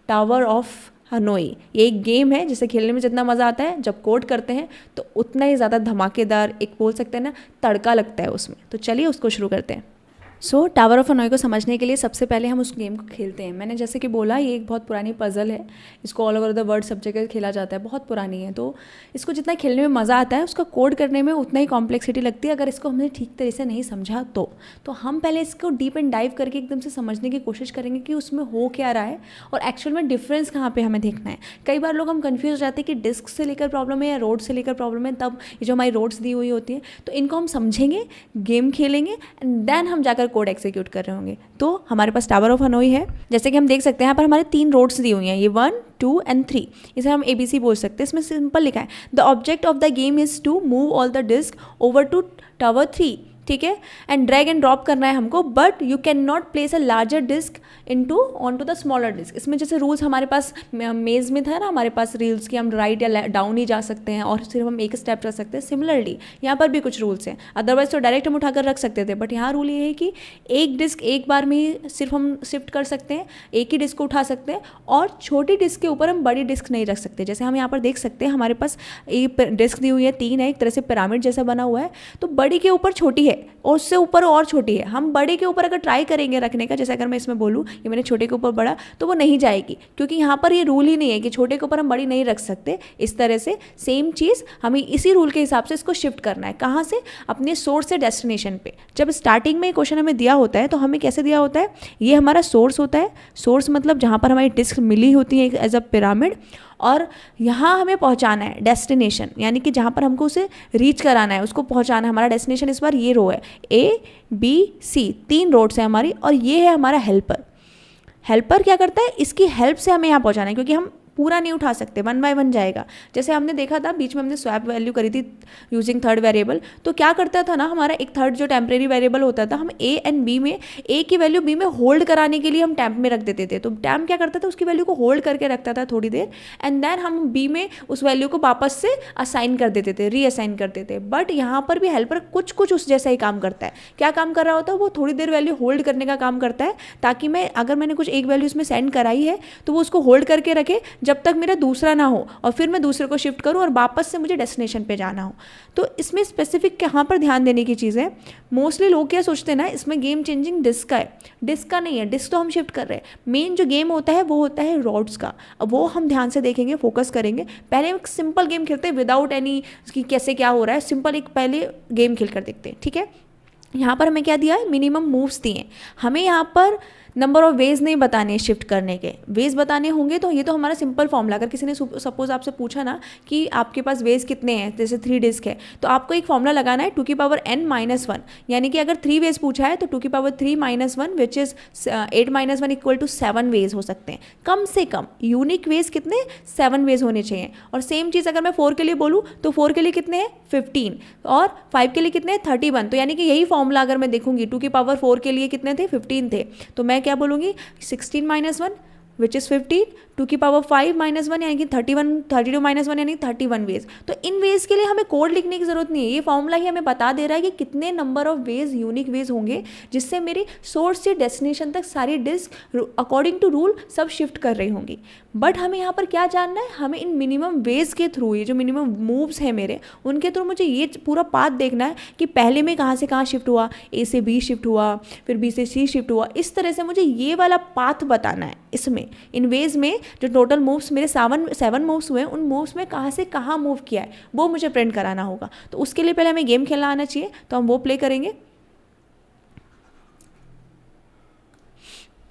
Tower of Hanoi. ये एक game है जिसे खेलने में जितना मज़ा आता है, जब कोड करते हैं तो उतना ही ज़्यादा धमाकेदार, एक बोल सकते हैं ना, तड़का लगता है उसमें। तो चलिए उसको शुरू करते हैं। टावर ऑफ हनोई को समझने के लिए सबसे पहले हम उस गेम को खेलते हैं। मैंने जैसे कि बोला, ये एक बहुत पुरानी पज़ल है, इसको ऑल ओवर द वर्ल्ड सब जगह खेला जाता है, बहुत पुरानी है। तो इसको जितना खेलने में मज़ा आता है, उसका कोड करने में उतना ही कॉम्प्लेक्सिटी लगती है अगर इसको हमने ठीक तरह से नहीं समझा तो हम पहले इसको डीप एंड डाइव करके एकदम से समझने की कोशिश करेंगे कि उसमें हो क्या रहा है और एक्चुअल में डिफरेंस कहाँ पर हमें देखना है। कई बार लोग हम कन्फ्यूज हो जाते हैं कि डिस्क से लेकर प्रॉब्लम है या रोड से लेकर प्रॉब्लम है। तब ये जो हमारी रोड्स दी हुई होती है, तो इनको हम समझेंगे, गेम खेलेंगे एंड देन हम जाकर कोड एग्जीक्यूट कर रहे होंगे। तो हमारे पास टावर ऑफ हनोई है, जैसे कि हम देख सकते हैं यहाँ पर हमारे 3 रोड्स दी हुई हैं, ये 1, 2 एंड 3। इसे हम ABC बोल सकते हैं। इसमें सिंपल लिखा है, the object of the game is to move all the disc over to tower 3, ठीक है, एंड ड्रैग एंड ड्रॉप करना है हमको, but you can not place a larger disc on to the smaller disc. इसमें जैसे rules हमारे पास मेज में था ना, हमारे पास रूल्स कि हम राइट या डाउन ही जा सकते हैं और सिर्फ हम एक स्टेप कर सकते हैं। सिमिलरली यहाँ पर भी कुछ रूल्स हैं, अदरवाइज तो डायरेक्ट हम उठाकर रख सकते थे, बट यहाँ रूल ये है कि एक डिस्क एक बार में ही सिर्फ हम शिफ्ट कर सकते हैं, एक ही डिस्क को उठा सकते हैं और छोटी डिस्क के ऊपर हम बड़ी डिस्क नहीं रख सकते। जैसे हम यहाँ पर देख सकते हैं, हमारे पास एक डिस्क दी हुई है, 3 है, एक तरह से पिरामिड जैसा बना हुआ है। तो बड़ी के ऊपर छोटी है और उससे ऊपर और छोटी है। हम बड़े के ऊपर अगर ट्राई करेंगे रखने का, जैसे अगर मैं इसमें बोलूँ ये मैंने छोटे के ऊपर बड़ा, तो वो नहीं जाएगी, क्योंकि यहाँ पर ये रूल ही नहीं है कि छोटे के ऊपर हम बड़ी नहीं रख सकते। इस तरह से सेम चीज़ हमें इसी रूल के हिसाब से इसको शिफ्ट करना है। कहाँ से? अपने सोर्स से डेस्टिनेशन पे। जब स्टार्टिंग में क्वेश्चन हमें दिया होता है तो हमें कैसे दिया होता है, ये हमारा सोर्स होता है। सोर्स मतलब जहाँ पर हमारी डिस्क मिली होती है एज अ पिरामिड, और यहाँ हमें पहुँचाना है डेस्टिनेशन, यानी कि जहाँ पर हमको उसे रीच कराना है, उसको पहुँचाना है। हमारा डेस्टिनेशन इस बार ये रो है, ABC, 3 रोड्स हैं हमारी, और ये है हमारा हेल्पर। हेल्पर क्या करता है, इसकी हेल्प से हमें यहाँ पहुँचाना है, क्योंकि हम पूरा नहीं उठा सकते, 1 बाय 1 जाएगा। जैसे हमने देखा था बीच में हमने स्वैप वैल्यू करी थी यूजिंग थर्ड वेरिएबल, तो क्या करता था ना, हमारा एक थर्ड जो टेम्परेरी वेरिएबल होता था, हम A एंड B में A की वैल्यू B में होल्ड कराने के लिए हम टैम्प में रख देते थे। तो टैम्प क्या करता था, उसकी वैल्यू को होल्ड करके रखता था थोड़ी देर, एंड देन हम B में उस वैल्यू को वापस से असाइन कर देते थे, रीअसाइन कर देते थे। बट यहाँ पर भी हेल्पर कुछ उस जैसा ही काम करता है। क्या काम कर रहा होता है, वो थोड़ी देर वैल्यू होल्ड करने का काम करता है, ताकि मैं अगर मैंने कुछ एक वैल्यू इसमें सेंड कराई है तो वो उसको होल्ड करके रखे जब तक मेरा दूसरा ना हो, और फिर मैं दूसरे को शिफ्ट करूं और वापस से मुझे डेस्टिनेशन पे जाना हो। तो इसमें स्पेसिफिक कहाँ पर ध्यान देने की चीज़ है, मोस्टली लोग क्या सोचते हैं ना, इसमें गेम चेंजिंग डिस्क का है। डिस्क का नहीं है, डिस्क तो हम शिफ्ट कर रहे हैं। मेन जो गेम होता है वो होता है रॉड्स का। अब वो हम ध्यान से देखेंगे, फोकस करेंगे। पहले एक सिंपल गेम खेलते हैं विदाउट एनी कि कैसे क्या हो रहा है, सिंपल एक पहले गेम खेल कर देखते हैं, ठीक है। यहाँ पर हमें क्या दिया है, मिनिमम मूव्स दिए। हमें यहाँ पर नंबर ऑफ वेज नहीं बताने शिफ्ट करने के, वेज बताने होंगे। तो ये तो हमारा सिंपल फॉर्मूला, अगर किसी ने सपोज आपसे पूछा ना कि आपके पास वेज कितने हैं, जैसे 3 डिस्क है, तो आपको एक फॉर्मूला लगाना है 2 की पावर n - 1, यानी कि अगर 3 वेज पूछा है तो 2 की power 3 - 1 which is 8 - 1 equal to 7 ways हो सकते हैं। कम से कम यूनिक वेज कितने, 7 वेज होने चाहिए। और सेम चीज़ अगर मैं 4 के लिए बोलूँ तो 4 के लिए कितने हैं, 15, और 5 के लिए कितने हैं, 31। तो यानी कि यही फॉर्मूला अगर मैं देखूंगी 2 की पावर 4 के लिए कितने थे, 15 थे, तो मैं क्या बोलूँगी, 16 - 1 विच इज़ 15, 2 की पावर 5 - 1 यानी कि 31, 32 - 1 यानी 31 वेज। तो इन वेज के लिए हमें कोड लिखने की जरूरत नहीं है, ये फॉर्मूला ही हमें बता दे रहा है कि कितने number of ways, unique ways होंगे, जिससे मेरी सोर्स से डेस्टिनेशन तक सारी डिस्क अकॉर्डिंग टू रूल सब शिफ्ट कर रही होंगी। बट हमें यहाँ पर क्या जानना है, हमें इन मिनिमम वेज के थ्रू, ये जो मिनिमम मूव्स हैं मेरे, उनके थ्रू मुझे ये पूरा पाथ देखना है कि पहले में कहाँ से कहाँ शिफ्ट हुआ, A से B शिफ्ट हुआ, फिर B से C शिफ्ट हुआ। इस तरह से मुझे ये वाला पाथ बताना है। इसमें इन वेज में जो टोटल मूव्स मेरे 7 मूव्स हुए, उन मूव्स में कहाँ से कहाँ मूव किया है वो मुझे प्रिंट कराना होगा। तो उसके लिए पहले हमें गेम खेलना आना चाहिए, तो हम वो प्ले करेंगे।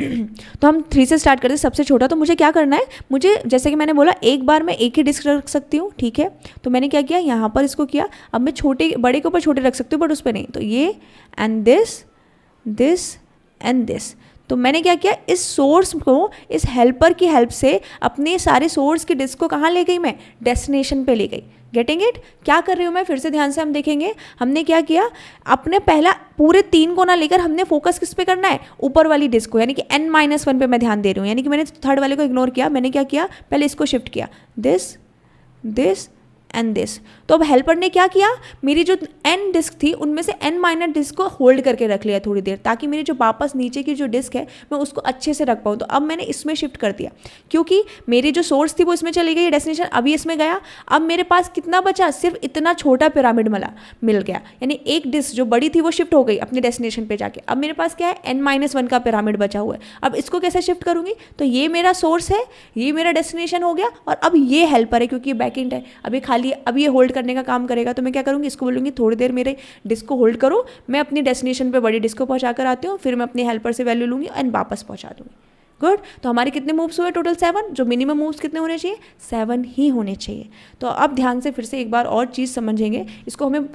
तो हम 3 से स्टार्ट करते हैं, सबसे छोटा। तो मुझे क्या करना है, मुझे जैसे कि मैंने बोला एक बार मैं एक ही डिस्क रख सकती हूँ, ठीक है। तो मैंने क्या किया, यहाँ पर इसको किया। अब मैं छोटे बड़े के ऊपर छोटे रख सकती हूँ, बट उस पर नहीं। तो ये एंड दिस एंड दिस। तो मैंने क्या किया, इस सोर्स को, इस हेल्पर की हेल्प से अपने सारे सोर्स की डिस्क को कहाँ ले गई, मैं डेस्टिनेशन पे ले गई। Getting it? क्या कर रही हूँ मैं, फिर से ध्यान से हम देखेंगे। हमने क्या किया, अपने पहला पूरे 3 को ना लेकर हमने फोकस किस पे करना है, ऊपर वाली डिस्क को, यानी कि n - 1 पे मैं ध्यान दे रही हूँ। यानी कि मैंने थर्ड वाले को इग्नोर किया। मैंने क्या किया, पहले इसको शिफ्ट किया, दिस एंड दिस। तो अब हेल्पर ने क्या किया, मेरी जो n डिस्क थी उनमें से n माइनस डिस्क को होल्ड करके रख लिया थोड़ी देर, ताकि मेरी जो वापस नीचे की जो डिस्क है मैं उसको अच्छे से रख पाऊँ। तो अब मैंने इसमें शिफ्ट कर दिया, क्योंकि मेरी जो सोर्स थी वो इसमें चली गई, डेस्टिनेशन अभी इसमें गया। अब मेरे पास कितना बचा, सिर्फ इतना छोटा पिरामिड मिल गया, यानी एक डिस्क जो बड़ी थी वो शिफ्ट हो गई अपने डेस्टिनेशन पे जाके। अब मेरे पास क्या है, n-1 का पिरामिड बचा हुआ है। अब इसको कैसे शिफ्ट करूंगी, तो ये मेरा सोर्स है, ये मेरा डेस्टिनेशन हो गया, और अब ये हेल्पर है क्योंकि ये बैकएंड है, अभी खाली अब ये होल्ड करने का काम करेगा। तो मैं क्या करूंगी, इसको बोलूंगी थोड़ी देर मेरे डिस्क को होल्ड करो, मैं अपनी डेस्टिनेशन पे बड़ी डिस्क को पहुंचा कर आती हूँ, फिर मैं अपने हेल्पर से वैल्यू लूंगी एंड वापस पहुंचा दूंगी। गुड। तो हमारे कितने मूव्स हुए, टोटल 7। जो मिनिमम मूव्स कितने होने चाहिए, 7 ही होने चाहिए। तो अब ध्यान से फिर से एक बार और चीज़ समझेंगे, इसको हमें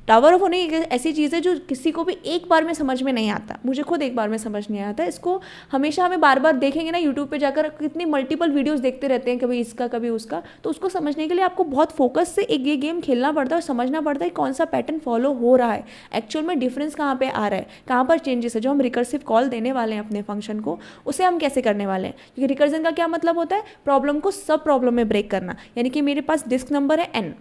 टावर ऑफ होने एक ऐसी चीज़ है जो किसी को भी एक बार में समझ में नहीं आता, मुझे खुद एक बार में समझ नहीं आता। इसको हमेशा हमें बार बार देखेंगे ना, यूट्यूब पे जाकर कितनी मल्टीपल वीडियोस देखते रहते हैं, कभी इसका कभी उसका। तो उसको समझने के लिए आपको बहुत फोकस से एक ये गेम खेलना पड़ता है और समझना पड़ता है कौन सा पैटर्न फॉलो हो रहा है, एक्चुअल में डिफरेंस कहाँ पे आ रहा है, कहाँ पर चेंजेस है। जो हम रिकर्सिव कॉल देने वाले हैं अपने फंक्शन को, उसे हम कैसे करने वाले हैं, क्योंकि रिकर्जन का क्या मतलब होता है, प्रॉब्लम को सब प्रॉब्लम में ब्रेक करना। यानी कि मेरे पास डिस्क नंबर है n,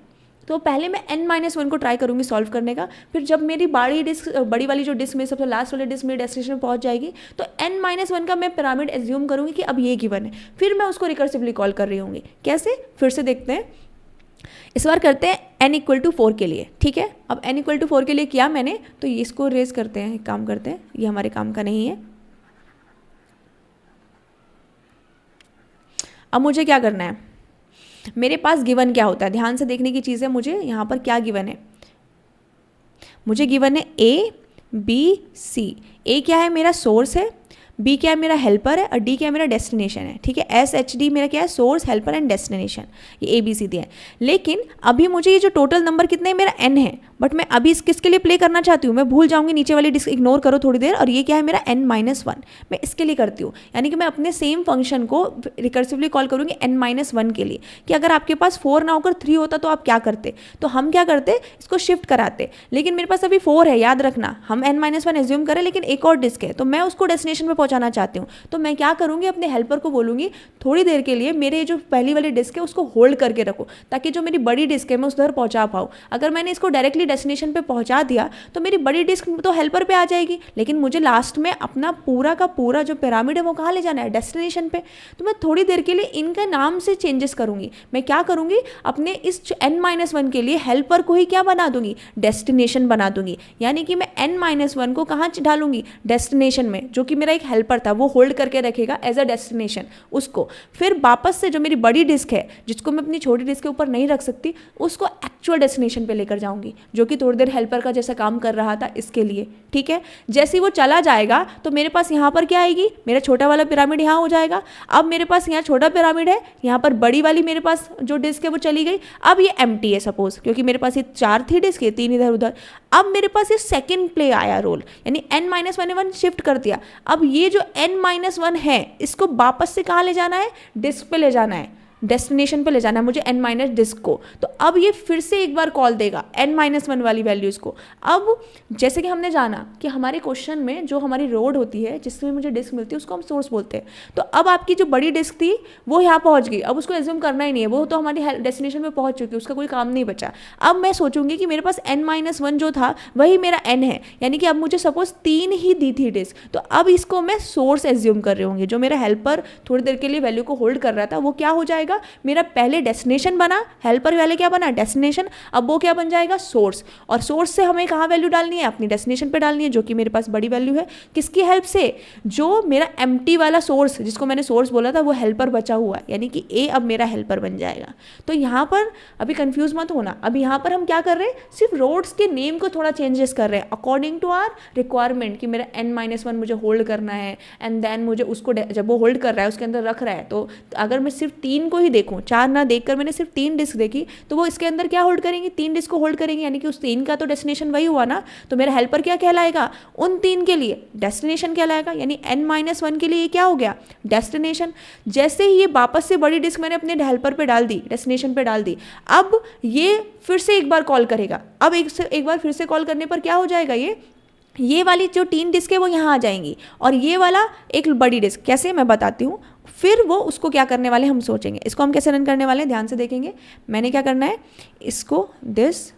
तो पहले मैं n-1 को ट्राई करूंगी सॉल्व करने का। फिर जब मेरी बड़ी वाली जो डिस्क में सबसे लास्ट वाली डिस्क मेरी डेस्टिनेशन पहुंच जाएगी, तो n-1 का मैं पिरामिड एज्यूम करूंगी कि अब ये गिवन है, फिर मैं उसको रिकर्सिवली कॉल कर रही होंगी। कैसे, फिर से देखते हैं। इस बार करते हैं n=4 के लिए, ठीक है। अब n=4 के लिए किया मैंने, तो इसको रेज करते हैं, एक काम करते हैं, ये हमारे काम का नहीं है। अब मुझे क्या करना है, मेरे पास गिवन क्या होता है, ध्यान से देखने की चीज़ है। मुझे यहाँ पर क्या गिवन है, मुझे गिवन है A B C। A क्या है, मेरा सोर्स है, B क्या है, मेरा हेल्पर है, और D क्या है, मेरा डेस्टिनेशन है, ठीक है। SHD मेरा क्या है, सोर्स, हेल्पर एंड डेस्टिनेशन, ये ABC दिया है। लेकिन अभी मुझे ये जो टोटल नंबर कितने है, मेरा n है, बट मैं अभी किसके लिए प्ले करना चाहती हूँ, मैं भूल जाऊंगी, नीचे वाली डिस्क इग्नोर करो थोड़ी देर, और ये क्या है, मेरा n-1, मैं इसके लिए करती हूँ। यानी कि मैं अपने सेम फंक्शन को रिकर्सिवली कॉल करूँगी n-1 के लिए, कि अगर आपके पास 4 ना होकर 3 होता तो आप क्या करते, तो हम क्या करते, इसको शिफ्ट कराते। लेकिन मेरे पास अभी 4 है, याद रखना, हम n-1 एज्यूम करें, लेकिन एक और डिस्क है, तो मैं उसको डेस्टिनेशन पे पहुंचाना चाहती हूँ। तो मैं क्या करूँगी, अपने हेल्पर को बोलूँगी थोड़ी देर के लिए मेरे जो पहली वाली डिस्क है उसको होल्ड करके रखो, ताकि जो मेरी बड़ी डिस्क है मैं उस उधर पहुँचा पाऊँ। अगर मैंने इसको डायरेक्टली डेस्टिनेशन पे पहुँचा दिया तो मेरी बड़ी डिस्क तो हेल्पर पे आ जाएगी, लेकिन मुझे लास्ट में अपना पूरा का पूरा जो पिरामिड है वो कहाँ ले जाना है, डेस्टिनेशन पे। तो मैं थोड़ी देर के लिए इनका नाम से चेंजेस करूँगी। मैं क्या करूँगी, अपने इस n-1 के लिए हेल्पर को ही क्या बना दूंगी, डेस्टिनेशन बना दूंगी। यानी कि मैं n-1 को कहाँ डालूंगी, डेस्टिनेशन में, जो कि मेरा एक हेल्पर था वो होल्ड करके रखेगा एज अ डेस्टिनेशन उसको। फिर वापस से जो मेरी बड़ी डिस्क है, जिसको मैं अपनी छोटी डिस्क के ऊपर नहीं रख सकती, उसको एक्चुअल डेस्टिनेशन पे लेकर जाऊंगी, जो कि थोड़ी देर हेल्पर का जैसा काम कर रहा था इसके लिए, ठीक है। जैसे ही वो चला जाएगा तो मेरे पास यहाँ पर क्या आएगी, मेरा छोटा वाला पिरामिड यहाँ हो जाएगा। अब मेरे पास यहाँ छोटा पिरामिड है, यहाँ पर बड़ी वाली मेरे पास जो डिस्क है वो चली गई। अब ये एम्प्टी है सपोज, क्योंकि मेरे पास ये 4 थी डिस्क, 3 इधर उधर। अब मेरे पास ये सेकंड प्ले आया रोल, यानी n-1 शिफ्ट कर दिया। अब ये जो n-1 है इसको वापस से कहाँ ले जाना है, डिस्क पे ले जाना है, डेस्टिनेशन पे ले जाना है मुझे n- डिस्क को। तो अब ये फिर से एक बार कॉल देगा n-1 वाली वैल्यूज़ को। अब जैसे कि हमने जाना कि हमारे क्वेश्चन में जो हमारी रोड होती है जिसमें मुझे डिस्क मिलती है उसको हम सोर्स बोलते हैं। तो अब आपकी जो बड़ी डिस्क थी वो यहाँ पहुँच गई, अब उसको एज्यूम करना ही नहीं है, वो तो हमारी डेस्टिनेशन पे पहुँच चुकी है, उसका कोई काम नहीं बचा। अब मैं सोचूंगी कि मेरे पास n-1 जो था वही मेरा n है, यानी कि अब मुझे सपोज 3 ही दी थी डिस्क, तो अब इसको मैं सोर्स एज्यूम कर रही होंगी। जो मेरा हेल्पर थोड़ी देर के लिए वैल्यू को होल्ड कर रहा था वो क्या हो जाएगा, मेरा पहले डेस्टिनेशन बना, हेल्पर वाले क्या बना, डेस्टिनेशन, अब वो क्या बन जाएगा, सोर्स। और सोर्स से हमें कहाँ वैल्यू डालनी है, अपनी डेस्टिनेशन पे डालनी है, जो कि मेरे पास बड़ी वैल्यू है। किसकी हेल्प से, जो मेरा एम्प्टी वाला सोर्स जिसको मैंने सोर्स बोला था वो हेल्पर बचा हुआ है, यानी कि ए अब मेरा हेल्पर बन जाएगा। तो यहाँ पर अभी कंफ्यूज मत होना, अभी यहाँ पर हम क्या कर रहे हैं, सिर्फ रोड्स के नेम को थोड़ा चेंजेस कर रहे हैं अकॉर्डिंग टू आर रिक्वायरमेंट, कि मेरा n-1 मुझे होल्ड करना है, एंड देन मुझे उसको जब वो होल्ड कर रहा है उसके अंदर रख रहा है, तो अगर मैं सिर्फ 3 को ही देखूं, 4 ना देखकर मैंने सिर्फ 3 डिस्क देखी, तो वो इसके अंदर क्या होल्ड करेंगी, 3 डिस्क को होल्ड करेंगी, यानी कि उस 3 का तो डेस्टिनेशन वही हुआ ना। तो मेरा हेल्पर क्या कहलाएगा, उन 3 के लिए डेस्टिनेशन कहलाएगा, यानी n-1 के लिए ये क्या हो गया, डेस्टिनेशन। जैसे ही ये वापस से बड़ी डिस्क मैंने अपने हेल्पर पे डाल दी, डेस्टिनेशन पे डाल दी, अब ये फिर से एक बार कॉल करेगा। अब एक बार फिर से कॉल करने पर क्या हो जाएगा, ये वाली जो 3 डिस्क है वो यहाँ आ जाएंगी, और ये वाला एक बड़ी डिस्क, कैसे मैं बताती हूँ, फिर वो उसको क्या करने वाले हम सोचेंगे। इसको हम कैसे रन करने वाले हैं ध्यान से देखेंगे। मैंने क्या करना है, इसको दिस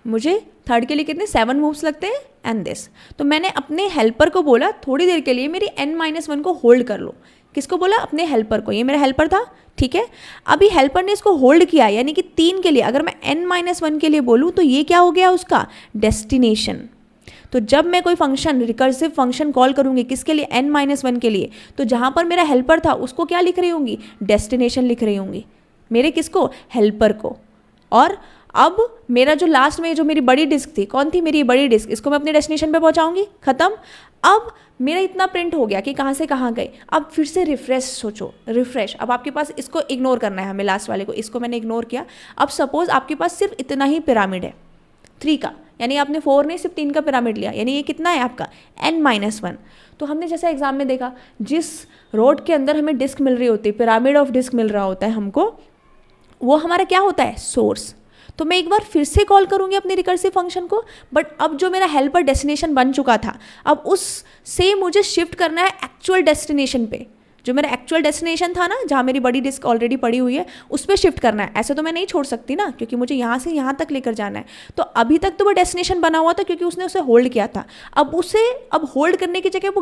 मुझे थर्ड के लिए कितने 7 मूव्स लगते हैं एंड दिस। तो मैंने अपने हेल्पर को बोला थोड़ी देर के लिए मेरी n-1 को होल्ड कर लो। किसको बोला? अपने हेल्पर को। ये मेरा हेल्पर था, ठीक है। अभी हेल्पर ने इसको होल्ड किया, यानी कि 3 के लिए। अगर मैं n-1 के लिए बोलूँ तो ये क्या हो गया उसका डेस्टिनेशन। तो जब मैं कोई फंक्शन, रिकर्सिव फंक्शन कॉल करूंगी किसके लिए? n-1 के लिए, तो जहाँ पर मेरा हेल्पर था उसको क्या लिख रही होंगी? डेस्टिनेशन लिख रही होंगी। मेरे किसको? हेल्पर को। और अब मेरा जो लास्ट में जो मेरी बड़ी डिस्क थी, कौन थी? मेरी बड़ी डिस्क। इसको मैं अपने डेस्टिनेशन पे पहुंचाऊंगी, खत्म। अब मेरा इतना प्रिंट हो गया कि कहाँ से कहाँ गए। अब फिर से रिफ्रेश सोचो, रिफ्रेश। अब आपके पास इसको इग्नोर करना है हमें, लास्ट वाले को। इसको मैंने इग्नोर किया। अब सपोज आपके पास सिर्फ इतना ही पिरामिड है 3 का, यानी आपने 4 नहीं सिर्फ 3 का पिरामिड लिया, यानी ये कितना है आपका? n-1। तो हमने जैसा एग्जाम में देखा, जिस रोड के अंदर हमें डिस्क मिल रही होती है, पिरामिड ऑफ डिस्क मिल रहा होता है हमको, वो हमारा क्या होता है? सोर्स। तो मैं एक बार फिर से कॉल करूंगी अपने रिकर्सिव फंक्शन को, बट अब जो मेरा हेल्पर डेस्टिनेशन बन चुका था, अब उस से मुझे शिफ्ट करना है एक्चुअल डेस्टिनेशन पे। जो मेरा एक्चुअल डेस्टिनेशन था ना, जहाँ मेरी बड़ी डिस्क ऑलरेडी पड़ी हुई है, उस पर शिफ्ट करना है। ऐसे तो मैं नहीं छोड़ सकती ना, क्योंकि मुझे यहाँ से यहाँ तक लेकर जाना है। तो अभी तक तो वो डेस्टिनेशन बना हुआ था क्योंकि उसने उसे होल्ड किया था। अब उसे अब होल्ड करने की जगह वो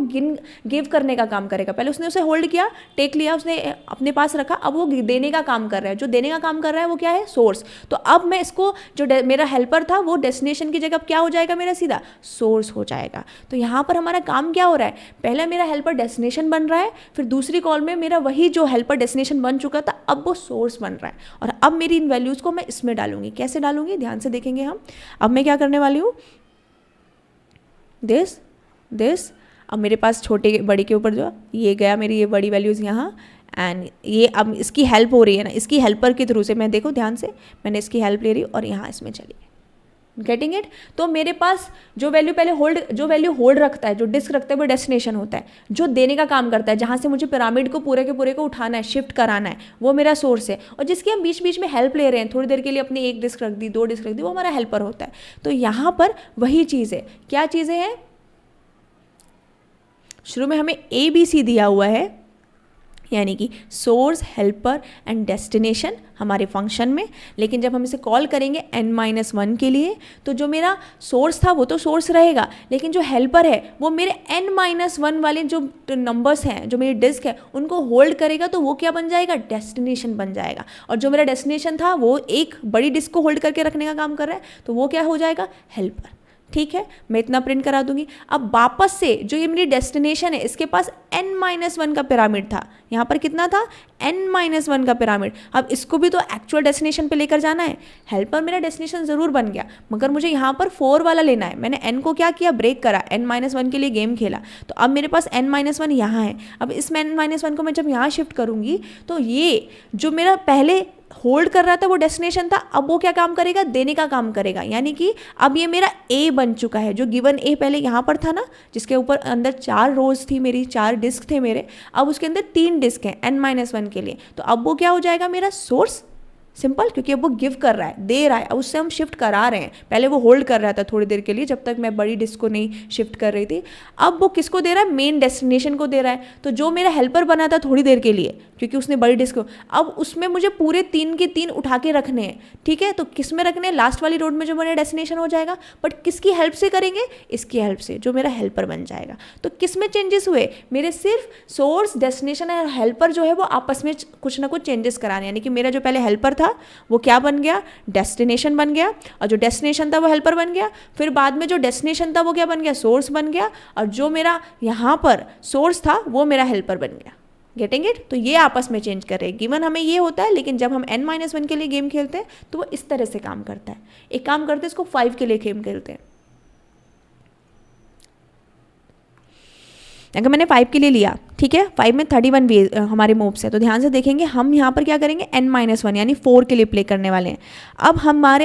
गिव करने का काम करेगा। पहले उसने उसे होल्ड किया, टेक लिया, उसने अपने पास रखा, अब वो देने का काम कर रहा है। जो देने का काम कर रहा है वो क्या है? सोर्स। तो अब मैं इसको, जो मेरा हेल्पर था वो डेस्टिनेशन की जगह अब क्या हो जाएगा? मेरा सीधा सोर्स हो जाएगा। तो यहाँ पर हमारा काम क्या हो रहा है? पहले मेरा हेल्पर डेस्टिनेशन बन रहा है, फिर दूसरी कॉल में मेरा वही जो हेल्पर डेस्टिनेशन बन चुका था, अब वो सोर्स बन रहा है। और अब मेरी इन वैल्यूज को मैं इसमें डालूंगी। कैसे डालूंगी ध्यान से देखेंगे हम। अब मैं क्या करने वाली हूँ, दिस। अब मेरे पास छोटे बड़ी के ऊपर जो ये गया, मेरी ये बड़ी वैल्यूज यहाँ, एंड ये अब इसकी हेल्प हो रही है ना, इसकी हेल्पर के थ्रू से। मैं देखो ध्यान से, मैंने इसकी हेल्प ले रही हूँ और यहाँ इसमें चली, गेटिंग इट। तो मेरे पास जो वैल्यू पहले जो वैल्यू होल्ड रखता है, जो डिस्क रखता है, वो डेस्टिनेशन होता है। जो देने का काम करता है, जहाँ से मुझे पिरामिड को पूरे के पूरे को उठाना है, शिफ्ट कराना है, वो मेरा सोर्स है। और जिसकी हम बीच बीच में हेल्प ले रहे हैं, थोड़ी देर के लिए अपनी एक डिस्क रख दी, 2 डिस्क रख दी, वो हमारा हेल्पर होता है। तो यहाँ पर वही चीज़ है। क्या चीज़ें हैं? शुरू में हमें ABC दिया हुआ है, यानी कि सोर्स, हेल्पर एंड डेस्टिनेशन हमारे फंक्शन में। लेकिन जब हम इसे कॉल करेंगे n-1 के लिए, तो जो मेरा सोर्स था वो तो सोर्स रहेगा, लेकिन जो हेल्पर है वो मेरे n-1 वाले जो नंबर्स हैं, जो मेरी डिस्क है, उनको होल्ड करेगा। तो वो क्या बन जाएगा? डेस्टिनेशन बन जाएगा। और जो मेरा डेस्टिनेशन था वो एक बड़ी डिस्क को होल्ड करके रखने का काम कर रहा है, तो वो क्या हो जाएगा? हेल्पर। ठीक है, मैं इतना प्रिंट करा दूंगी। अब वापस से जो ये मेरी डेस्टिनेशन है, इसके पास n-1 का पिरामिड था। यहाँ पर कितना था? n-1 का पिरामिड। अब इसको भी तो एक्चुअल डेस्टिनेशन पे लेकर जाना है। हेल्पर मेरा डेस्टिनेशन ज़रूर बन गया, मगर मुझे यहाँ पर 4 वाला लेना है। मैंने n को क्या किया? ब्रेक करा, n-1 के लिए गेम खेला। तो अब मेरे पास n-1 यहाँ है। अब इस n-1 को मैं जब यहाँ शिफ्ट करूँगी, तो ये जो मेरा पहले होल्ड कर रहा था वो डेस्टिनेशन था, अब वो क्या काम करेगा? देने का काम करेगा। यानी कि अब ये मेरा A बन चुका है। जो गिवन A पहले यहाँ पर था ना, जिसके ऊपर अंदर 4 रोज थी, मेरी 4 डिस्क थे मेरे, अब उसके अंदर 3 डिस्क हैं n-1 के लिए। तो अब वो क्या हो जाएगा? मेरा सोर्स। सिंपल, क्योंकि अब वो गिव कर रहा है, दे रहा है, अब उससे हम शिफ्ट करा रहे हैं। पहले वो होल्ड कर रहा था थोड़ी देर के लिए, जब तक मैं बड़ी डिस्क को नहीं शिफ्ट कर रही थी। अब वो किसको दे रहा है? मेन डेस्टिनेशन को दे रहा है। तो जो मेरा हेल्पर बना था थोड़ी देर के लिए, क्योंकि उसने बड़ी डिस्क को, अब उसमें मुझे पूरे 3 के 3 उठा के रखने हैं। ठीक है, तो किस में रखने हैं? लास्ट वाली रोड में जो मेरा डेस्टिनेशन हो जाएगा। बट किसकी हेल्प से करेंगे? इसकी हेल्प से, जो मेरा हेल्पर बन जाएगा। तो किस में चेंजेस हुए? मेरे सिर्फ सोर्स, डेस्टिनेशन और हेल्पर जो है वो आपस में कुछ ना कुछ चेंजेस कराने। यानी कि मेरा जो पहले हेल्पर था वो क्या बन गया? डेस्टिनेशन बन गया। और जो डेस्टिनेशन था वो हेल्पर बन गया। फिर बाद में जो डेस्टिनेशन था वो क्या बन गया? सोर्स बन गया। और जो मेरा यहाँ पर सोर्स था वो मेरा हेल्पर बन गया। Getting it? तो ये आपस में चेंज कर रहे हैं। गिवन हमें ये होता है, लेकिन जब हम n-1 के लिए गेम खेलते हैं तो वो इस तरह से काम करता है। एक काम करते हैं, इसको 5 के लिए गेम खेलते हैं। अगर मैंने 5 के लिए लिया, ठीक है, 5 में 31 वे हमारे मूव्स है, तो ध्यान से देखेंगे हम यहाँ पर क्या करेंगे? n-1 यानी 4 के लिए प्ले करने वाले हैं। अब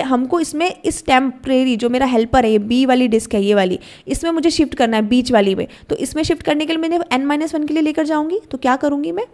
हमको इसमें इस टेम्परेरी जो मेरा हेल्पर है, ये B वाली डिस्क है, ये वाली, इसमें मुझे शिफ्ट करना है बीच वाली में। तो इसमें शिफ्ट करने के लिए मैंने n-1 के लिए लेकर जाऊँगी। तो क्या करूँगी मैं?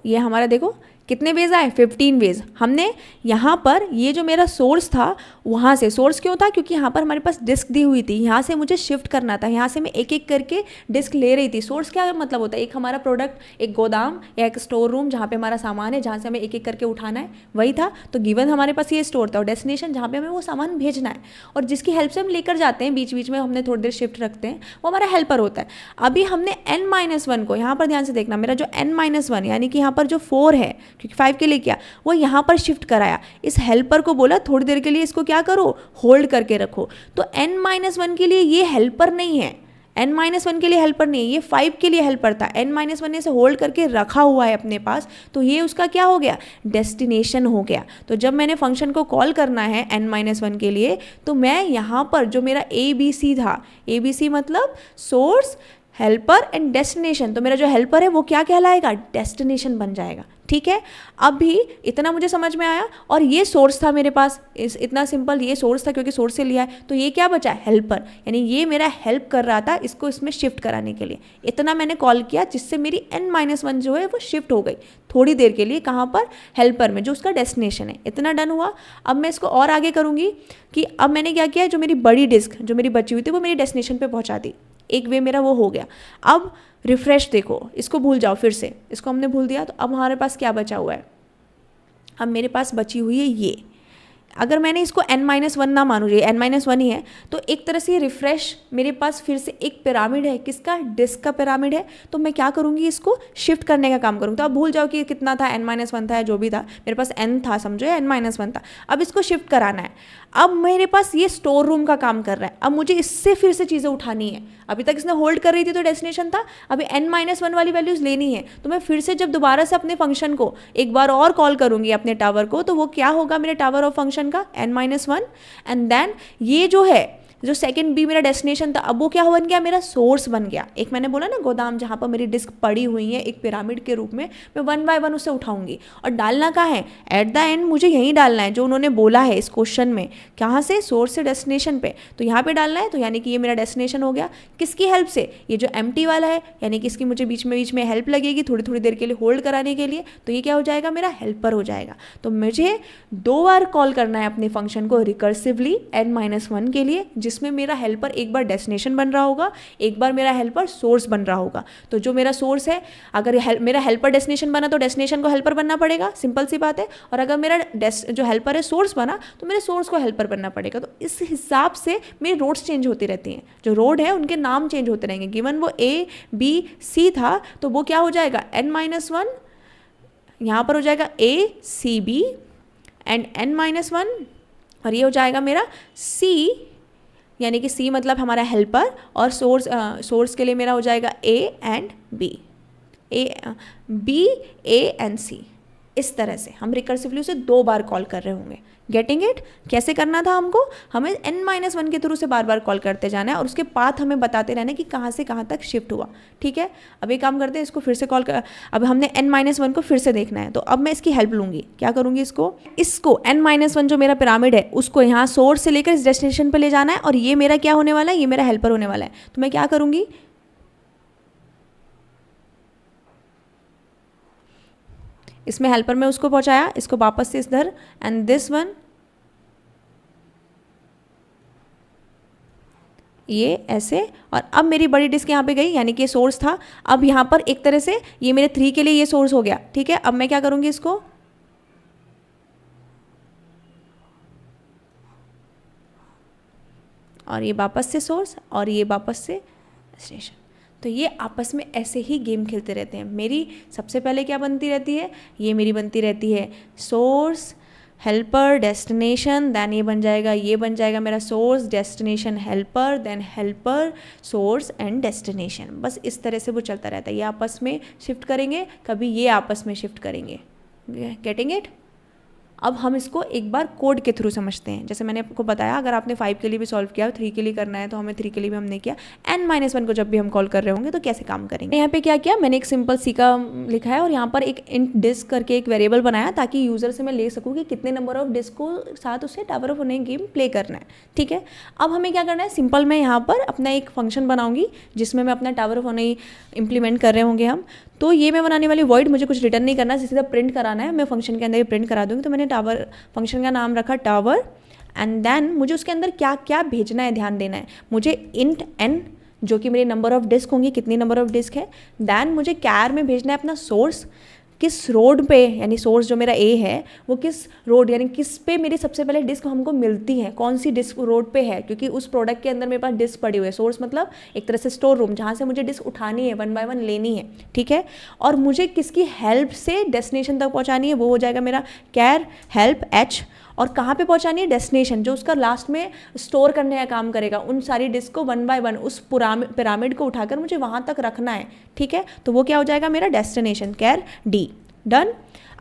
ये हमारा देखो कितने वेज आए, 15 वेज। हमने यहाँ पर ये जो मेरा सोर्स था वहाँ से, सोर्स क्यों था, क्योंकि यहाँ पर हमारे पास डिस्क दी हुई थी, यहाँ से मुझे शिफ्ट करना था, यहाँ से मैं एक एक करके डिस्क ले रही थी। सोर्स क्या मतलब होता है, एक हमारा प्रोडक्ट, एक गोदाम या एक स्टोर रूम जहाँ पे हमारा सामान है, जहाँ से हमें एक एक करके उठाना है, वही था। तो गिवन हमारे पास ये स्टोर था, और डेस्टिनेशन जहाँ पे हमें वो सामान भेजना है, और जिसकी हेल्प से हम लेकर जाते हैं, बीच बीच में हमने थोड़ी देर शिफ्ट रखते हैं, वो हमारा हेल्पर होता है। अभी हमने n-1 को, यहाँ पर ध्यान से देखना, मेरा जो n-1 यानी कि यहाँ पर जो 4 है, क्योंकि 5 के लिए क्या, वो यहाँ पर शिफ्ट कराया। इस हेल्पर को बोला थोड़ी देर के लिए इसको क्या करो, होल्ड करके रखो। तो n-1 के लिए ये हेल्पर नहीं है, n-1 के लिए हेल्पर नहीं है, ये 5 के लिए हेल्पर था। n-1 ने इसे होल्ड करके रखा हुआ है अपने पास, तो ये उसका क्या हो गया, डेस्टिनेशन हो गया। तो जब मैंने फंक्शन को कॉल करना है n-1 के लिए, तो मैं यहाँ पर जो मेरा ABC था, ABC मतलब सोर्स, हेल्पर एंड डेस्टिनेशन, तो मेरा जो हेल्पर है वो क्या कहलाएगा, डेस्टिनेशन बन जाएगा। ठीक है, अब भी इतना मुझे समझ में आया। और ये सोर्स था मेरे पास, इतना सिंपल, ये सोर्स था क्योंकि सोर्स से लिया है, तो ये क्या बचा, हेल्पर, यानी ये मेरा हेल्प कर रहा था इसको इसमें शिफ्ट कराने के लिए। इतना मैंने कॉल किया जिससे मेरी n-1 जो है वो शिफ्ट हो गई थोड़ी देर के लिए, कहाँ पर, हेल्पर में, जो उसका डेस्टिनेशन है। इतना डन हुआ। अब मैं इसको और आगे करूँगी कि अब मैंने क्या किया, जो मेरी बड़ी डिस्क जो मेरी बची हुई थी वो मेरी डेस्टिनेशन पर पहुँचा दी। एक वे मेरा वो हो गया। अब रिफ्रेश देखो, इसको भूल जाओ फिर से, इसको हमने भूल दिया, तो अब हमारे पास क्या बचा हुआ है, अब मेरे पास बची हुई है ये। अगर मैंने इसको n-1 ना मानूँ, ये n-1 ही है, तो एक तरह से ये रिफ्रेश मेरे पास फिर से एक पिरामिड है, किसका, डिस्क का पिरामिड है। तो मैं क्या करूँगी, इसको शिफ्ट करने का काम करूँगी। तो अब भूल जाओ कि कितना था, n-1 था, जो भी था मेरे पास n था, समझो n-1 था। अब इसको शिफ्ट कराना है। अब मेरे पास ये स्टोर रूम का काम कर रहा है, अब मुझे इससे फिर से चीज़ें उठानी है। अभी तक इसने होल्ड कर रही थी तो डेस्टिनेशन था, अभी n-1 वाली वैल्यूज़ लेनी है। तो मैं फिर से जब दोबारा से अपने फंक्शन को एक बार और कॉल करूँगी अपने टावर को, तो वो क्या होगा, मेरे टावर ऑफ फंक्शन का n-1, एंड देन ये जो है, जो सेकंड बी मेरा डेस्टिनेशन था, अब वो क्या बन गया, मेरा सोर्स बन गया। एक मैंने बोला ना गोदाम, जहाँ पर मेरी डिस्क पड़ी हुई है एक पिरामिड के रूप में, मैं 1 बाय 1 उसे उठाऊंगी। और डालना कहाँ है, एट द एंड मुझे यहीं डालना है जो उन्होंने बोला है इस क्वेश्चन में, कहाँ से, सोर्स से डेस्टिनेशन पे, तो यहाँ पे डालना है। तो यानी कि ये मेरा डेस्टिनेशन हो गया। किसकी हेल्प से, ये जो एम्प्टी वाला है, यानी कि इसकी मुझे बीच में हेल्प लगेगी थोड़ी थोड़ी देर के लिए होल्ड कराने के लिए, तो ये क्या हो जाएगा, मेरा हेल्पर हो जाएगा। तो मुझे 2 बार कॉल करना है अपने फंक्शन को रिकर्सिवली n-1 के लिए, जिसमें मेरा हेल्पर एक बार डेस्टिनेशन बन रहा होगा, एक बार मेरा हेल्पर सोर्स बन रहा होगा। तो जो मेरा सोर्स है, अगर मेरा हेल्पर डेस्टिनेशन बना तो डेस्टिनेशन को हेल्पर बनना पड़ेगा, सिंपल सी बात है। और अगर मेरा जो हेल्पर है सोर्स बना, तो मेरे सोर्स को हेल्पर बनना पड़ेगा। तो इस हिसाब से मेरी रोड्स चेंज होती रहती हैं, जो रोड है उनके नाम चेंज होते रहेंगे। गिवन वो ABC था, तो वो क्या हो जाएगा, n-1, यहाँ पर हो जाएगा ACB एंड n-1, और ये हो जाएगा मेरा C, यानी कि C मतलब हमारा हेल्पर, और सोर्स के लिए मेरा हो जाएगा A and B, B A and C। इस तरह से हम रिकर्सिवली उसे 2 बार कॉल कर रहे होंगे। गेटिंग इट, कैसे करना था हमको, हमें n-1 के थ्रू से बार बार कॉल करते जाना है, और उसके पाथ हमें बताते रहना है कि कहाँ से कहाँ तक शिफ्ट हुआ। ठीक है, अब एक काम करते हैं, इसको फिर से कॉल कर, अब हमने n-1 को फिर से देखना है, तो अब मैं इसकी हेल्प लूँगी। क्या करूँगी, इसको n-1 जो मेरा पिरामिड है उसको यहाँ सोर्स से लेकर इस डेस्टिनेशन पर ले जाना है, और ये मेरा क्या होने वाला है, ये मेरा हेल्पर होने वाला है। तो मैं क्या करूँगी, इसमें हेल्पर में उसको पहुंचाया, इसको वापस से इधर, एंड दिस वन, ये ऐसे, और अब मेरी बड़ी डिस्क यहाँ पे गई, यानी कि ये सोर्स था। अब यहाँ पर एक तरह से ये मेरे 3 के लिए ये सोर्स हो गया। ठीक है, अब मैं क्या करूँगी, इसको और ये वापस से सोर्स, और ये वापस से स्टेशन। तो ये आपस में ऐसे ही गेम खेलते रहते हैं। मेरी सबसे पहले क्या बनती रहती है, ये मेरी बनती रहती है सोर्स, हेल्पर, डेस्टिनेशन, देन ये बन जाएगा मेरा source, destination, helper, then helper, source and destination. बस इस तरह से वो चलता रहता है। ये आपस में शिफ्ट करेंगे, कभी ये आपस में शिफ्ट करेंगे। Getting it. अब हम इसको एक बार कोड के थ्रू समझते हैं। जैसे मैंने आपको बताया, अगर आपने 5 के लिए भी सॉल्व किया, 3 के लिए करना है तो हमें 3 के लिए भी हमने किया, n-1 को जब भी हम कॉल कर रहे होंगे तो कैसे काम करेंगे। यहाँ पे क्या किया, मैंने एक सिंपल सी का लिखा है और यहाँ पर एक int disk करके एक वेरिएबल बनाया ताकि यूजर से मैं ले सकूँ कि कितने नंबर ऑफ डिस्क को साथ उससे tower of annoying game play करना है। ठीक है, अब हमें क्या करना है, सिंपल मैं यहाँ पर अपना एक फंक्शन बनाऊंगी जिसमें मैं अपना टावर ऑफ अनोइंग इंप्लीमेंट कर रहे होंगे हम। तो ये मैं बनाने वाली वॉइड, मुझे कुछ रिटर्न नहीं करना, सीधा प्रिंट कराना है, मैं फंक्शन के अंदर ही प्रिंट करा दूंगी। तो मैंने टावर फंक्शन का नाम रखा टावर, एंड देन मुझे उसके अंदर क्या क्या भेजना है ध्यान देना है। मुझे इंट n जो कि मेरे नंबर ऑफ डिस्क होंगी, कितनी नंबर ऑफ डिस्क है, देन मुझे कैर में भेजना है अपना सोर्स, किस रोड पे, यानी सोर्स जो मेरा ए है वो किस रोड यानी किस पे मेरी सबसे पहले डिस्क हमको मिलती है, कौन सी डिस्क रोड पे है, क्योंकि उस प्रोडक्ट के अंदर मेरे पास डिस्क पड़ी हुई है। सोर्स मतलब एक तरह से स्टोर रूम जहाँ से मुझे डिस्क उठानी है, 1 बाय 1 लेनी है। ठीक है, और मुझे किसकी हेल्प से डेस्टिनेशन तक पहुँचानी है, वो हो जाएगा मेरा कैर हेल्प h, और कहाँ पे पहुँचानी है, डेस्टिनेशन, जो उसका लास्ट में स्टोर करने का काम करेगा, उन सारी डिस्क को 1 बाय 1 उस पिरामिड को उठाकर मुझे वहाँ तक रखना है। ठीक है, तो वो क्या हो जाएगा मेरा डेस्टिनेशन, कैर d, डन।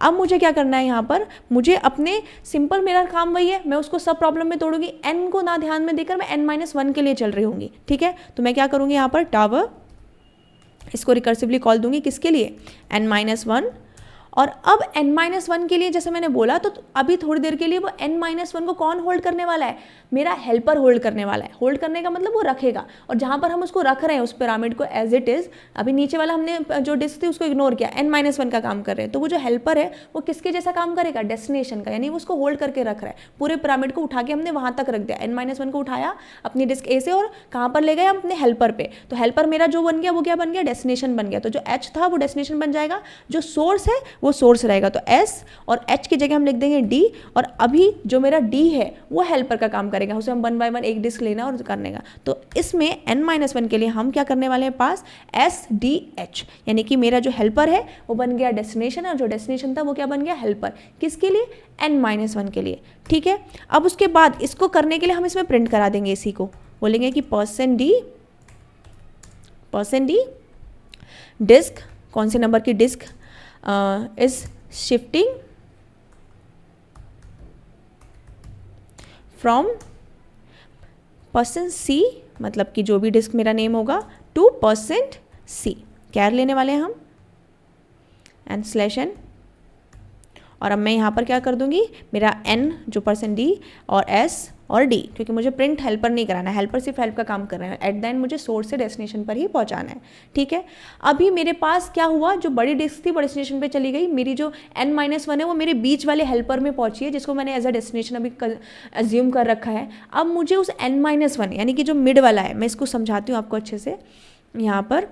अब मुझे क्या करना है, यहाँ पर मुझे अपने सिंपल, मेरा काम वही है, मैं उसको सब प्रॉब्लम में तोड़ूंगी, n को ना ध्यान में देकर मैं n-1 के लिए चल रही होंगी। ठीक है, तो मैं क्या करूँगी यहाँ पर टावर, इसको रिकर्सिवली कॉल दूंगी किसके लिए, n-1, और अब n-1 के लिए जैसे मैंने बोला तो अभी थोड़ी देर के लिए वो n-1 को कौन होल्ड करने वाला है, मेरा हेल्पर होल्ड करने वाला है। होल्ड करने का मतलब वो रखेगा, और जहाँ पर हम उसको रख रहे हैं उस पिरामिड को एज इट इज़, अभी नीचे वाला हमने जो डिस्क थी उसको इग्नोर किया, n-1 का काम कर रहे हैं, तो वो जो हेल्पर है वो किसके जैसा काम करेगा, डेस्टिनेशन का, यानी वो उसको होल्ड करके रख रहा है। पूरे पिरामिड को उठा के हमने वहाँ तक रख दिया, n-1 को उठाया अपनी डिस्क ए से और कहाँ पर ले गए, अपने हेल्पर पे। तो हेल्पर मेरा जो बन गया वो क्या बन गया, डेस्टिनेशन बन गया। तो जो h था वो डेस्टिनेशन बन जाएगा, जो सोर्स है वो सोर्स रहेगा, तो s और h की जगह हम लिख देंगे d, और अभी जो मेरा d है वो हेल्पर का काम करेगा, उसे हम 1 बाय 1 एक डिस्क लेना और करने का। तो इसमें n-1 के लिए हम क्या करने वाले हैं, पास SDH, यानी कि मेरा जो हेल्पर है वो बन गया डेस्टिनेशन, और जो डेस्टिनेशन था वो क्या बन गया, हेल्पर, किसके लिए, n-1 के लिए। ठीक है, अब उसके बाद इसको करने के लिए हम इसमें प्रिंट करा देंगे, इसी को बोलेंगे कि %d डिस्क, कौन से नंबर की disc is shifting from %c, मतलब कि जो भी डिस्क मेरा नेम होगा, टू %c, कैर लेने वाले हैं हम, एंड /n, और अब मैं यहाँ पर क्या कर दूंगी, मेरा n जो %d और s और d, क्योंकि मुझे प्रिंट हेल्पर नहीं कराना है, हेल्पर सिर्फ हेल्प का काम कर रहे हैं, एट द एंड मुझे सोर्स से डेस्टिनेशन पर ही पहुँचाना है। ठीक है, अभी मेरे पास क्या हुआ, जो बड़ी डिस्क थी वो डेस्टिनेशन पे चली गई, मेरी जो n-1 है वो मेरे बीच वाले हेल्पर में पहुँची है, जिसको मैंने एज अ डेस्टिनेशन अभी एज्यूम कर रखा है। अब मुझे उस n-1 यानी कि जो मिड वाला है, मैं इसको समझाती हूँ आपको अच्छे से। यहाँ पर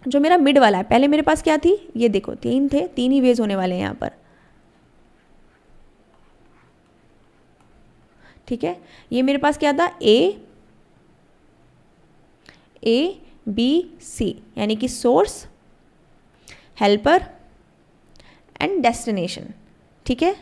जो मेरा मिड वाला है, पहले मेरे पास क्या थी, ये देखो 3 थे, 3 ही वेज होने वाले हैं यहाँ पर। ठीक है, ये मेरे पास क्या था, A-B-C, यानी कि सोर्स, हेल्पर एंड डेस्टिनेशन। ठीक है,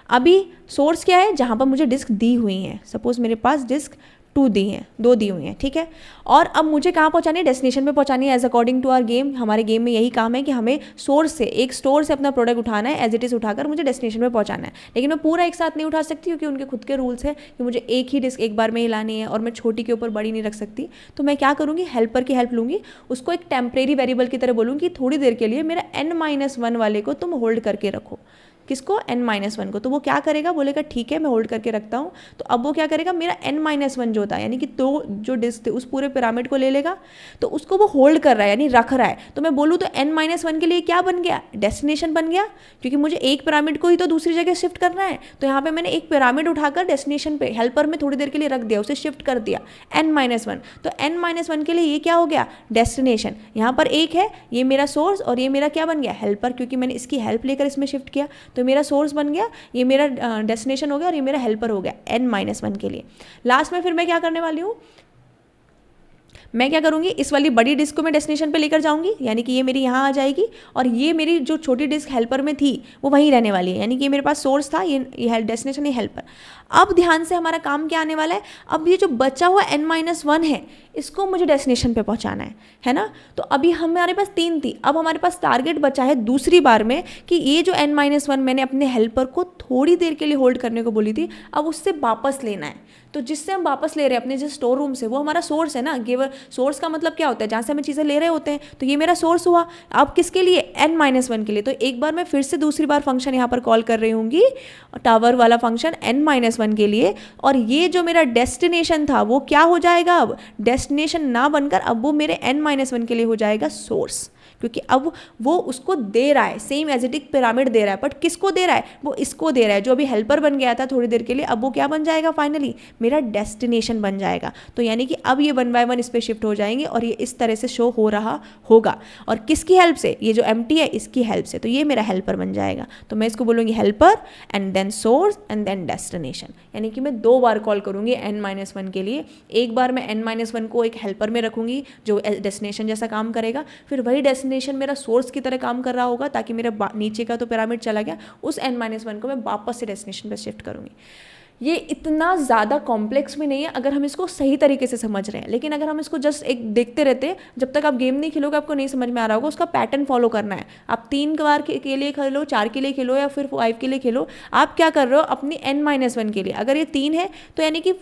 अभी सोर्स क्या है, जहाँ पर मुझे डिस्क दी हुई है, सपोज मेरे पास डिस्क 2 दी हैं, 2 दी हुई हैं। ठीक है, और अब मुझे कहाँ पहुँचानी है, डेस्टिनेशन पे पहुँचानी है, as according to our game. हमारे गेम में यही काम है कि हमें सोर्स से, एक स्टोर से अपना प्रोडक्ट उठाना है, एज इट इज़ उठाकर मुझे डेस्टिनेशन पे पहुँचाना है। लेकिन मैं पूरा एक साथ नहीं उठा सकती, क्योंकि उनके खुद के रूल्स है कि मुझे एक ही डिस्क एक बार में ही लानी है, और मैं छोटी के ऊपर बड़ी नहीं रख सकती। तो मैं क्या करूँगी, हेल्पर की हेल्प लूँगी, उसको एक टेम्परेरी वेरिएबल की तरह बोलूँगी, थोड़ी देर के लिए मेरा n-1 वाले को तुम होल्ड करके रखो, किसको, n-1 को। तो वो क्या करेगा, बोलेगा ठीक है मैं होल्ड करके रखता हूँ। तो अब वो क्या करेगा, मेरा n-1 जो था, यानी कि 2 जो डिस्क थे उस पूरे पिरामिड को ले लेगा, तो उसको वो होल्ड कर रहा है, यानी रख रहा है। तो मैं बोलूँ तो n-1 के लिए क्या बन गया, डेस्टिनेशन बन गया, क्योंकि मुझे एक पिरामिड को ही तो दूसरी जगह शिफ्ट करना है। तो यहाँ पे मैंने एक पिरामिड उठाकर डेस्टिनेशन पे हेल्पर में थोड़ी देर के लिए रख दिया, उसे शिफ्ट कर दिया n-1। तो n-1 के लिए ये क्या हो गया, डेस्टिनेशन। यहाँ पर एक है, ये मेरा सोर्स, और ये मेरा क्या बन गया, हेल्पर, क्योंकि मैंने इसकी हेल्प लेकर इसमें शिफ्ट किया। तो मेरा सोर्स बन गया, ये मेरा डेस्टिनेशन हो गया, और ये मेरा हेल्पर हो गया n-1 के लिए। लास्ट में फिर मैं क्या करने वाली हूँ, मैं क्या करूँगी, इस वाली बड़ी डिस्क को मैं डेस्टिनेशन पे लेकर जाऊँगी, यानी कि ये मेरी यहाँ आ जाएगी, और ये मेरी जो छोटी डिस्क हेल्पर में थी वो वहीं रहने वाली है, यानी कि ये मेरे पास सोर्स था, ये डेस्टिनेशन, ये हेल्पर। अब ध्यान से हमारा काम क्या आने वाला है, अब ये जो बचा हुआ n-1 है इसको मुझे डेस्टिनेशन पे पहुंचाना है ना। तो अभी हमारे पास 3 थी, अब हमारे पास टारगेट बचा है दूसरी बार में कि ये जो n-1 मैंने अपने हेल्पर को थोड़ी देर के लिए होल्ड करने को बोली थी, अब उससे वापस लेना है। तो जिससे हम वापस ले रहे हैं अपने जिस स्टोर रूम से, वो हमारा सोर्स है ना। गिवर सोर्स का मतलब क्या होता है, जहाँ से हमें चीज़ें ले रहे होते हैं, तो ये मेरा सोर्स हुआ। अब किसके लिए, n-1 के लिए। तो एक बार मैं फिर से दूसरी बार फंक्शन यहाँ पर कॉल कर रही हूँगी, टावर वाला फंक्शन n-1 के लिए। और ये जो मेरा डेस्टिनेशन था वो क्या हो जाएगा, अब डेस्टिनेशन ना बनकर अब वो मेरे n-1 के लिए हो जाएगा सोर्स, क्योंकि अब वो उसको दे रहा है, सेम एजिटिक पिरामिड दे रहा है, बट किसको दे रहा है, वो इसको दे रहा है जो अभी हेल्पर बन गया था थोड़ी देर के लिए। अब वो क्या बन जाएगा, फाइनली मेरा डेस्टिनेशन बन जाएगा। तो यानी कि अब ये 1 बाय 1 इस पर शिफ्ट हो जाएंगे और ये इस तरह से शो हो रहा होगा। और किसकी हेल्प से, ये जो एम्प्टी है इसकी हेल्प से। तो ये मेरा हेल्पर बन जाएगा। तो मैं इसको बोलूँगी helper and then source and then destination. यानी कि मैं 2 बार कॉल करूँगी n-1 के लिए। एक बार मैं n-1 को एक हेल्पर में रखूँगी जो डेस्टिनेशन जैसा काम करेगा, फिर वही डेस्टिनेशन मेरा सोर्स की तरह काम कर रहा होगा, ताकि मेरा नीचे का तो पिरामिड चला गया, उस n-1 को मैं वापस से डेस्टिनेशन पर शिफ्ट करूँगी। ये इतना ज़्यादा कॉम्प्लेक्स भी नहीं है अगर हम इसको सही तरीके से समझ रहे हैं। लेकिन अगर हम इसको जस्ट एक देखते रहते, जब तक आप गेम नहीं खेलोगे आपको नहीं समझ में आ रहा होगा। उसका पैटर्न फॉलो करना है। आप 3 बार के लिए खेलो, 4 के लिए खेलो या फिर 5 के लिए खेलो। आप क्या कर रहे हो, अपनी n-1 के लिए अगर ये 3 है तो यानी कि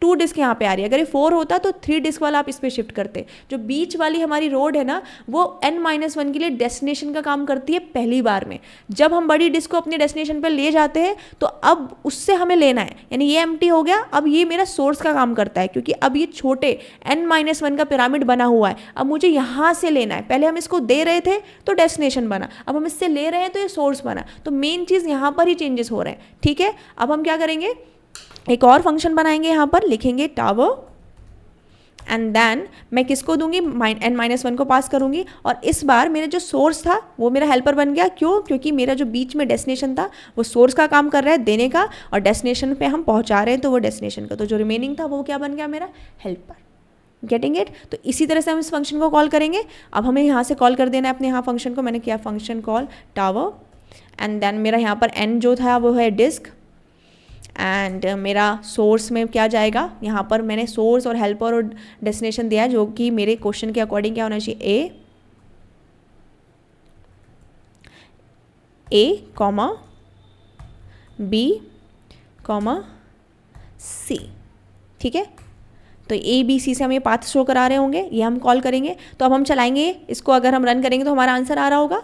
2 डिस्क यहाँ पे आ रही है। अगर ये 4 होता तो 3 डिस्क वाला आप इस पर शिफ्ट करते। जो बीच वाली हमारी रोड है ना, वो n-1 के लिए डेस्टिनेशन का काम करती है पहली बार में। जब हम बड़ी डिस्क को अपने डेस्टिनेशन पर ले जाते हैं तो अब उससे हमें लेना है, यानी ये एम्प्टी हो गया। अब ये मेरा सोर्स का काम करता है, क्योंकि अब ये छोटे n-1 का पिरामिड बना हुआ है। अब मुझे यहाँ से लेना है। पहले हम इसको दे रहे थे तो डेस्टिनेशन बना, अब हम इससे ले रहे हैं तो ये सोर्स बना। तो मेन चीज़ यहाँ पर ही चेंजेस हो रहे हैं, ठीक है। अब हम क्या करेंगे, एक और फंक्शन बनाएंगे, यहाँ पर लिखेंगे टावर एंड देन मैं किसको दूंगी, n-1 को पास करूंगी। और इस बार मेरा जो सोर्स था वो मेरा हेल्पर बन गया। क्यों, क्योंकि मेरा जो बीच में डेस्टिनेशन था वो सोर्स का काम कर रहा है देने का, और डेस्टिनेशन पे हम पहुंचा रहे हैं तो वो डेस्टिनेशन का। तो जो रिमेनिंग था वो क्या बन गया, मेरा हेल्पर। Getting it. तो इसी तरह से हम इस फंक्शन को कॉल करेंगे। अब हमें यहाँ से कॉल कर देना है अपने यहाँ फंक्शन को। मैंने किया function call tower and then मेरा यहाँ पर n जो था वो है डिस्क, एंड मेरा सोर्स में क्या जाएगा, यहाँ पर मैंने सोर्स और हेल्पर और डेस्टिनेशन दिया है, जो कि मेरे क्वेश्चन के अकॉर्डिंग क्या होना चाहिए, ए कॉमा बी कॉमा सी, ठीक है। तो ए बी सी से हम ये पाथ शो करा रहे होंगे, ये हम कॉल करेंगे। तो अब हम चलाएंगे इसको, अगर हम रन करेंगे तो हमारा आंसर आ रहा होगा,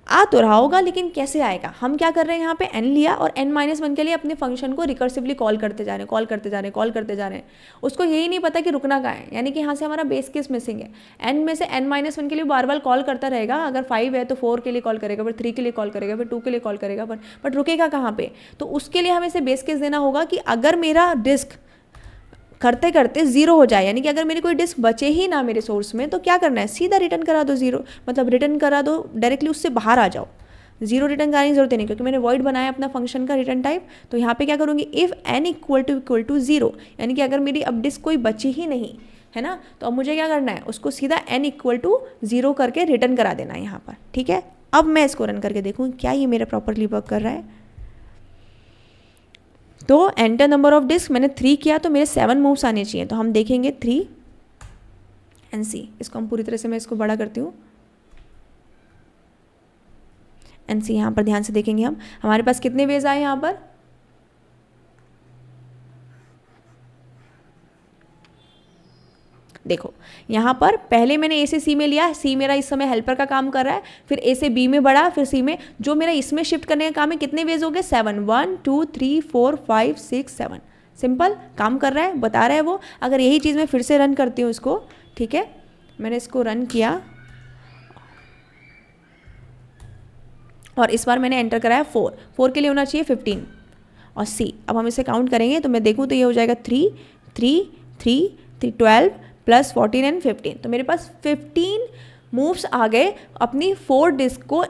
आ तो रहा होगा, लेकिन कैसे आएगा। हम क्या कर रहे हैं, यहाँ पे n लिया और n-1 के लिए अपने फंक्शन को रिकर्सिवली कॉल करते जा रहे हैं, कॉल करते जा रहे हैं, कॉल करते जा रहे हैं। उसको यही नहीं पता कि रुकना कहाँ है, यानी कि यहाँ से हमारा बेस केस मिसिंग है। n में से n-1 के लिए बार बार कॉल करता रहेगा। अगर 5 है तो 4 के लिए कॉल करेगा, फिर 3 के लिए कॉल करेगा, फिर 2 के लिए कॉल करेगा, बट रुकेगा कहाँ पे। तो उसके लिए हमें इसे बेस केस देना होगा कि अगर मेरा डिस्क करते करते 0 हो जाए, यानी कि अगर मेरी कोई डिस्क बचे ही ना मेरे सोर्स में, तो क्या करना है, सीधा रिटर्न करा दो 0, मतलब रिटर्न करा दो, डायरेक्टली उससे बाहर आ जाओ। 0 रिटर्न कराने की जरूरत नहीं, क्योंकि मैंने वॉइड बनाया अपना फंक्शन का रिटर्न टाइप। तो यहाँ पे क्या करूँगी, इफ़ n इक्वल टू 0, यानी कि अगर मेरी अब डिस्क कोई बची ही नहीं है ना, तो अब मुझे क्या करना है, उसको सीधा n इक्वल टू 0 करके रिटर्न करा देना है यहाँ पर, ठीक है। अब मैं इसको रन करके देखूँ क्या ये मेरा प्रॉपरली वर्क कर रहा है। तो एंटर नंबर ऑफ डिस्क मैंने 3 किया, तो मेरे 7 मूव्स आने चाहिए। तो हम देखेंगे 3 एंड सी, इसको हम पूरी तरह से, मैं इसको बड़ा करती हूँ एंड सी। यहाँ पर ध्यान से देखेंगे हम, हमारे पास कितने वेज आए यहाँ पर, देखो यहाँ पर पहले मैंने ए से सी में लिया, सी मेरा इस समय हेल्पर का काम कर रहा है, फिर ए से बी में बढ़ा, फिर सी में, जो मेरा इसमें शिफ्ट करने का काम है, कितने वेज हो गए, 7, 1 2 3 4 5 6 7, सिंपल काम कर रहा है, बता रहा है वो। अगर यही चीज़ मैं फिर से रन करती हूँ इसको, ठीक है, मैंने इसको रन किया और इस बार मैंने एंटर कराया 4 के लिए होना चाहिए 15 और सी। अब हम इसे काउंट करेंगे तो मैं देखूँ तो ये हो जाएगा 3 3 3 3 12 प्लस 14 एंड 15। तो मेरे पास 15 मूव्स आ गए अपनी 4 डिस्क को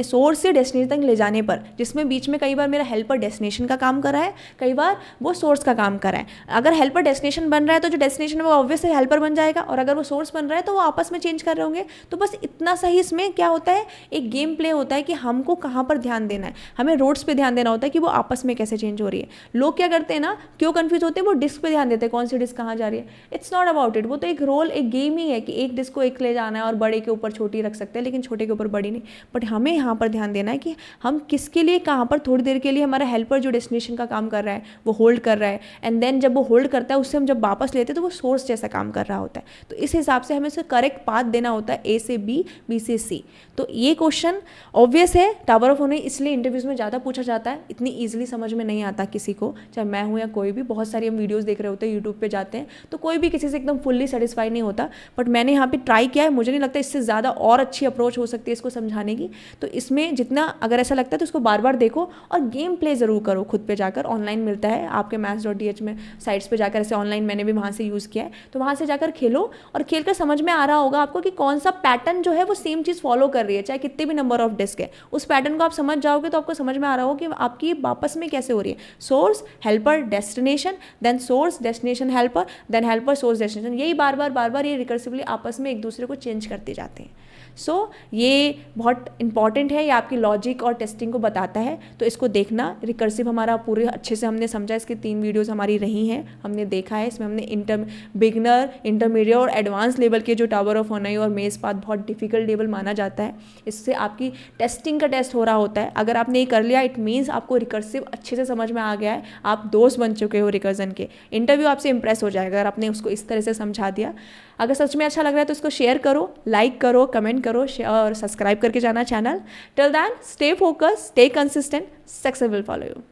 सोर्स से डेस्टिनेशन तक ले जाने पर, जिसमें बीच में कई बार मेरा हेल्पर डेस्टिनेशन का काम कर रहा है, कई बार वो सोर्स का काम कर रहा है। अगर हेल्पर डेस्टिनेशन बन रहा है तो जो डेस्टिनेशन है वो ऑब्वियसली हेल्पर बन जाएगा, और अगर वो सोर्स बन रहा है तो वो आपस में चेंज कर रहे होंगे। तो बस इतना सही इसमें क्या होता है, एक गेम प्ले होता है कि हमको कहाँ पर ध्यान देना है। हमें रोड्स पे ध्यान देना होता है कि वो आपस में कैसे चेंज हो रही है। लोग क्या करते हैं ना, क्यों कंफ्यूज होते हैं, वो डिस्क पे ध्यान देते हैं, कौन सी डिस्क कहाँ जा रही है। इट्स नॉट अबाउट इट, वो तो एक रोल, एक गेम ही है कि एक डिस्क को एक ले जाना है और बड़े के ऊपर छोटी रख सकते हैं, लेकिन छोटे के ऊपर बड़ी नहीं। बट हमें यहाँ पर ध्यान देना है कि हम किसके लिए कहाँ पर थोड़ी देर के लिए हमारा हेल्पर जो डेस्टिनेशन का काम कर रहा है वो होल्ड कर रहा है, एंड देन जब वो होल्ड करता है उससे हम जब वापस लेते हैं तो वो सोर्स जैसा काम कर रहा होता है। तो इस हिसाब से हमें उसे करेक्ट पाथ देना होता है, ए से बी, बी से सी। तो ये क्वेश्चन ऑब्वियस है, टावर ऑफ ओनय इसलिए इंटरव्यूज में ज़्यादा पूछा जाता है, इतनी ईजिली समझ में नहीं आता किसी को, चाहे मैं हूँ या कोई भी। बहुत सारी हम वीडियोज़ देख रहे होते हैं, यूट्यूब पे जाते हैं, तो कोई भी किसी से एकदम फुल्ली सेटिस्फाई नहीं होता। बट मैंने यहाँ पे ट्राई किया है, मुझे नहीं लगता इससे ज़्यादा और अच्छी अप्रोच हो सकती है इसको समझाने की। तो इसमें जितना अगर ऐसा लगता है तो इसको बार बार देखो और गेम प्ले ज़रूर करो खुद पे जाकर। ऑनलाइन मिलता है आपके maths.th में साइट्स पे जाकर, ऐसे ऑनलाइन मैंने भी वहाँ से यूज़ किया है, तो वहाँ से जाकर खेलो और खेल कर समझ में आ रहा होगा आपको कि कौन सा पैटर्न जो है वो सेम चीज़ फॉलो कर रही है, चाहे कितने भी नंबर ऑफ डिस्क है। उस पैटर्न को आप समझ जाओगे तो आपको समझ में आ रहा होगा कि आपकी वापस में कैसे हो रही है। Source, helper, destination, then source, destination, helper, then helper, source, destination, यही बार बार ये रिकर्सिवली आपस में एक दूसरे को चेंज करते जाते हैं। सो ये बहुत इंपॉर्टेंट है, ये आपकी लॉजिक और टेस्टिंग को बताता है, तो इसको देखना। रिकर्सिव हमारा पूरे अच्छे से हमने समझा, इसकी 3 वीडियोस हमारी रही हैं, हमने देखा है। इसमें हमने बिगनर, इंटरमीडिएट और एडवांस लेवल के जो टावर ऑफ ओनय और मेज पाथ बहुत डिफिकल्ट लेवल माना जाता है, इससे आपकी टेस्टिंग का टेस्ट हो रहा होता है। अगर आपने ये कर लिया, इट मीन्स आपको रिकर्सिव अच्छे से समझ में आ गया है, आप दोस्त बन चुके हो रिकर्जन के। इंटरव्यू आपसे इंप्रेस हो जाएगा अगर आपने उसको इस तरह से समझा दिया। अगर सच में अच्छा लग रहा है तो इसको शेयर करो, लाइक करो, कमेंट करो और सब्सक्राइब करके जाना channel. Till then stay focus, stay consistent, success will follow you.